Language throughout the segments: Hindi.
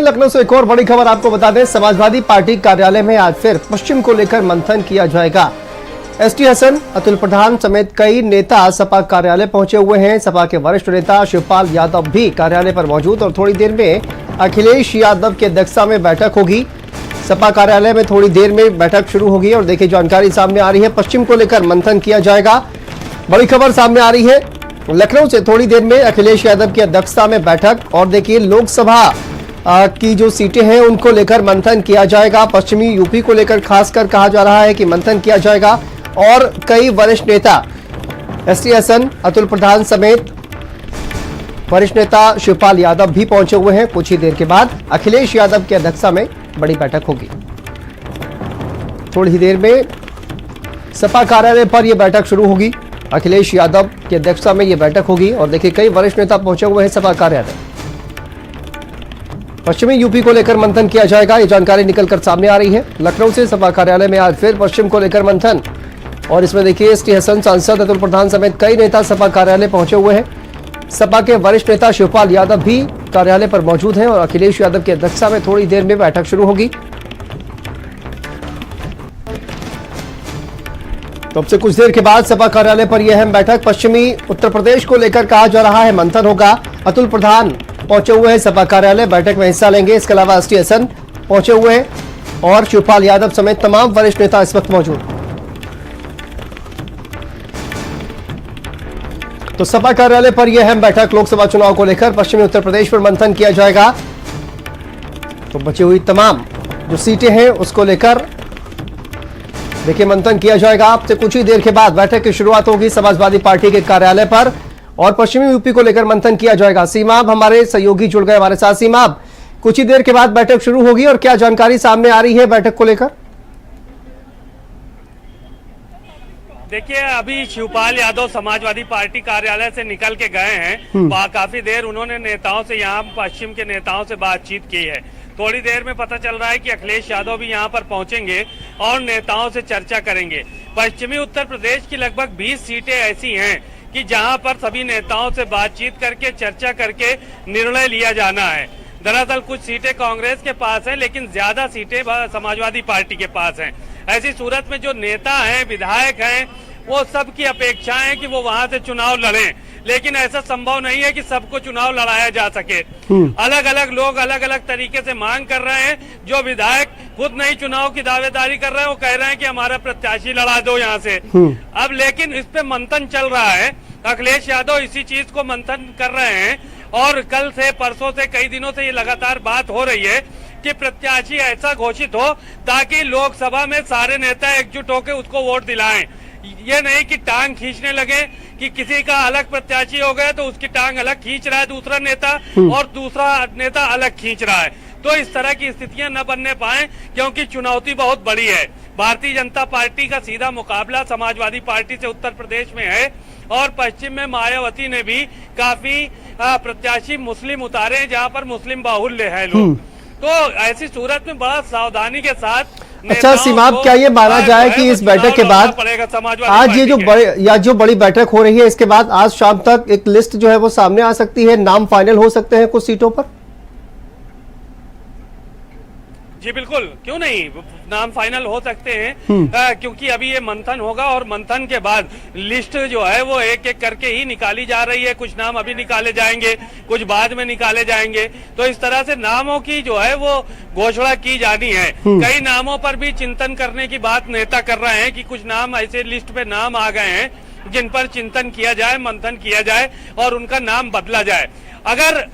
लखनऊ से एक और बड़ी खबर आपको बता दें, समाजवादी पार्टी कार्यालय में आज फिर पश्चिम को लेकर मंथन किया जाएगा। एसटी हसन, अतुल प्रधान समेत कई नेता सपा कार्यालय पहुंचे हुए हैं। सपा के वरिष्ठ नेता शिवपाल यादव भी कार्यालय पर मौजूद और थोड़ी देर में अखिलेश यादव की अध्यक्षता में बैठक होगी। सपा कार्यालय में थोड़ी देर में बैठक शुरू होगी और देखिए जानकारी सामने आ रही है, पश्चिम को लेकर मंथन किया जाएगा। बड़ी खबर सामने आ रही है, लखनऊ से थोड़ी देर में अखिलेश यादव की अध्यक्षता में बैठक और देखिए लोकसभा की जो सीटें हैं उनको लेकर मंथन किया जाएगा। पश्चिमी यूपी को लेकर खासकर कहा जा रहा है कि मंथन किया जाएगा और कई वरिष्ठ नेता एसटी हसन, अतुल प्रधान समेत वरिष्ठ नेता शिवपाल यादव भी पहुंचे हुए हैं। कुछ ही देर के बाद अखिलेश यादव की अध्यक्षता में बड़ी बैठक होगी। थोड़ी ही देर में सपा कार्यालय पर यह बैठक शुरू होगी। अखिलेश यादव की अध्यक्षता में यह बैठक होगी और देखिए कई वरिष्ठ नेता पहुंचे हुए हैं सपा कार्यालय। पश्चिमी यूपी को लेकर मंथन किया जाएगा, ये जानकारी निकलकर सामने आ रही है। लखनऊ से सपा कार्यालय में आज फिर पश्चिम को लेकर मंथन और इसमें देखिए एसटी हसन, सांसद अतुल प्रधान समेत कई नेता सपा कार्यालय पहुंचे हुए हैं। सपा के वरिष्ठ नेता शिवपाल यादव भी कार्यालय पर मौजूद हैं और अखिलेश यादव की अध्यक्षता में थोड़ी देर में बैठक शुरू होगी। तो अब से कुछ देर के बाद सपा कार्यालय पर यह अहम बैठक, पश्चिमी उत्तर प्रदेश को लेकर कहा जा रहा है मंथन होगा। अतुल प्रधान पहुंचे हुए हैं सपा कार्यालय, बैठक में हिस्सा लेंगे। इसके अलावा एसटी हसन पहुंचे हुए हैं और शिवपाल यादव समेत तमाम वरिष्ठ नेता इस वक्त मौजूद। तो सपा कार्यालय पर यह अहम बैठक, लोकसभा चुनाव को लेकर पश्चिमी उत्तर प्रदेश पर मंथन किया जाएगा। तो बची हुई तमाम जो सीटें हैं उसको लेकर देखिए मंथन किया जाएगा। अब से कुछ ही देर के बाद बैठक की शुरुआत होगी समाजवादी पार्टी के कार्यालय पर और पश्चिमी यूपी को लेकर मंथन किया जाएगा। सीमाब हमारे सहयोगी जुड़ गए हमारे साथ। सीमाब, कुछ ही देर के बाद बैठक शुरू होगी और क्या जानकारी सामने आ रही है बैठक को लेकर? देखिए, अभी शिवपाल यादव समाजवादी पार्टी कार्यालय से निकल के गए हैं। काफी देर उन्होंने नेताओं से, यहाँ पश्चिम के नेताओं से बातचीत की है। थोड़ी देर में पता चल रहा है कि अखिलेश यादव भी यहाँ पर पहुंचेंगे और नेताओं से चर्चा करेंगे। पश्चिमी उत्तर प्रदेश की लगभग 20 सीटें ऐसी हैं कि जहां पर सभी नेताओं से बातचीत करके, चर्चा करके निर्णय लिया जाना है। दरअसल कुछ सीटें कांग्रेस के पास हैं, लेकिन ज्यादा सीटें समाजवादी पार्टी के पास हैं। ऐसी सूरत में जो नेता हैं, विधायक हैं, वो सबकी अपेक्षा है कि वो वहां से चुनाव लड़ें, लेकिन ऐसा संभव नहीं है कि सबको चुनाव लड़ाया जा सके। अलग अलग लोग अलग अलग तरीके से मांग कर रहे हैं। जो विधायक खुद नहीं चुनाव की दावेदारी कर रहे हैं, वो कह रहे हैं कि हमारा प्रत्याशी लड़ा दो यहाँ से। अब लेकिन इस पे मंथन चल रहा है। अखिलेश यादव इसी चीज को मंथन कर रहे हैं और कल से, परसों से, कई दिनों से ये लगातार बात हो रही है कि प्रत्याशी ऐसा घोषित हो ताकि लोकसभा में सारे नेता एकजुट होकर उसको वोट दिलाएं। ये नहीं कि टांग खींचने लगे कि किसी का अलग प्रत्याशी हो गया तो उसकी टांग अलग खींच रहा है दूसरा नेता और दूसरा नेता अलग खींच रहा है। तो इस तरह की स्थितियां न बनने पाए, क्योंकि चुनौती बहुत बड़ी है। भारतीय जनता पार्टी का सीधा मुकाबला समाजवादी पार्टी से उत्तर प्रदेश में है और पश्चिम में मायावती ने भी काफी प्रत्याशी मुस्लिम उतारे हैं, जहां पर मुस्लिम बाहुल्य है लोग। तो ऐसी सूरत में बड़ा सावधानी के साथ। अच्छा सीमाब, क्या ये माना जाए कि इस बैठक के बाद आज ये जो बड़ी बैठक हो रही है, इसके बाद आज शाम तक एक लिस्ट जो है वो सामने आ सकती है, नाम फाइनल हो सकते हैं कुछ सीटों पर? जी बिल्कुल, क्यों नहीं, नाम फाइनल हो सकते हैं। क्योंकि अभी ये मंथन होगा और मंथन के बाद लिस्ट जो है वो एक एक करके ही निकाली जा रही है। कुछ नाम अभी निकाले जाएंगे, कुछ बाद में निकाले जाएंगे। तो इस तरह से नामों की जो है वो घोषणा की जानी है। कई नामों पर भी चिंतन करने की बात नेता कर रहे हैं कि कुछ नाम ऐसे लिस्ट पे नाम आ गए हैं जिन पर चिंतन किया जाए, मंथन किया जाए और उनका नाम बदला जाए। अगर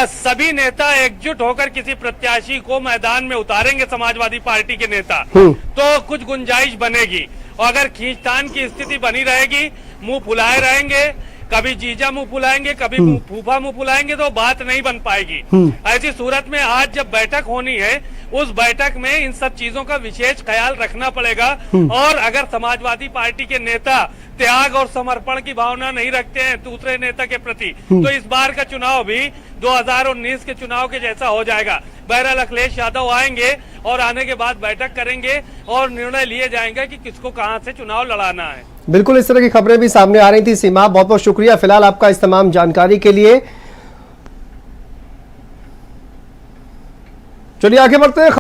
सभी नेता एकजुट होकर किसी प्रत्याशी को मैदान में उतारेंगे, समाजवादी पार्टी के नेता, तो कुछ गुंजाइश बनेगी। और अगर खींचतान की स्थिति बनी रहेगी, मुंह फुलाए रहेंगे, कभी जीजा मुंह फुलाएंगे, कभी फूफा मुंह फुलाएंगे, तो बात नहीं बन पाएगी। ऐसी सूरत में आज जब बैठक होनी है, उस बैठक में इन सब चीजों का विशेष ख्याल रखना पड़ेगा। और अगर समाजवादी पार्टी के नेता त्याग और समर्पण की भावना नहीं रखते हैं दूसरे नेता के प्रति, तो इस बार का चुनाव भी 2019 के चुनाव के जैसा हो जाएगा। बहरहाल अखिलेश यादव आएंगे और आने के बाद बैठक करेंगे और निर्णय लिए जाएंगे कि किसको कहां से चुनाव लड़ाना है। बिल्कुल, इस तरह की खबरें भी सामने आ रही थी। सीमा, बहुत बहुत शुक्रिया फिलहाल आपका इस तमाम जानकारी के लिए। चलिए आगे बढ़ते हैं।